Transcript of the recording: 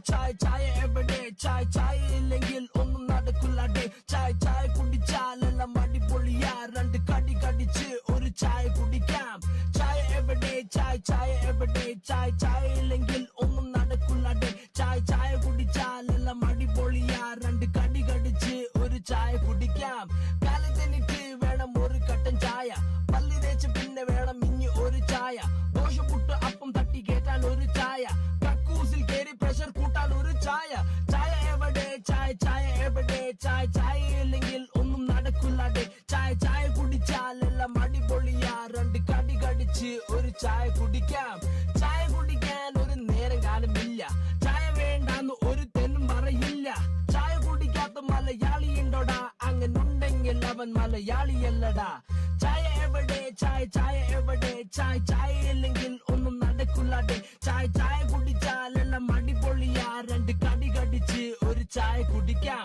ചായ എവിടെ ചായ ഇല്ലെങ്കിൽ ഒന്നും നടക്കില്ലാടെ ചായ കുടിച്ചാലെല്ലാം അടിപൊളിയാ രണ്ട് കടി കടിച്ച് ഒരു ചായ കുടിക്കാം ചായ എവിടെ ചായ എവിടെ ചായ ഇല്ലെങ്കിൽ ഒന്നും നടക്കില്ലാടെ ചായ കുടിച്ചാലെല്ലാം അടിപൊളിയാ രണ്ട് കടി കടിച്ച് ഒരു ചായ കുടിക്കാം കാലത്തെനിക്ക് വേണം ഒരു കട്ടൻ ചായ പല്ലി തേച്ച് പിന്നെ വേണം ഇനി ഒരു ചായ ദോശ പുട്ട് അപ്പം തട്ടി കേട്ടാൻ ഒരു ചായ കക്കൂസിൽ കേറി പ്രഷർ കൂട്ടാൻ ഒരു ചായ എവിടെ ചായ എവിടെ ചായ ഇല്ലെങ്കിൽ ഒന്നും നടക്കില്ലാടെ ചായ കുടിച്ചാലെല്ലാം അടിപൊളിയാ രണ്ട് കടി കടിച്ച് ഒരു ചായ കുടിക്കാം ചായ കുടിക്കാൻ ഒരു നേരം കാലമില്ല ചായ വേണ്ടാന്ന് ഒരു തെന്നും പറയില്ല ചായ കുടിക്കാത്ത മലയാളി ഉണ്ടോടാ അങ്ങനുണ്ടെങ്കിൽ അവൻ മലയാളിയല്ലടാ ചായ എവിടെ ചായ എവിടെ ചായ ഇല്ലെങ്കിൽ ഒന്നും നടക്കില്ലാടെ ചായ കുടിച്ചാലെല്ലാം അടിപൊളിയാ രണ്ട് കടി കടിച്ച് ഒരു ചായ കുടിക്കാം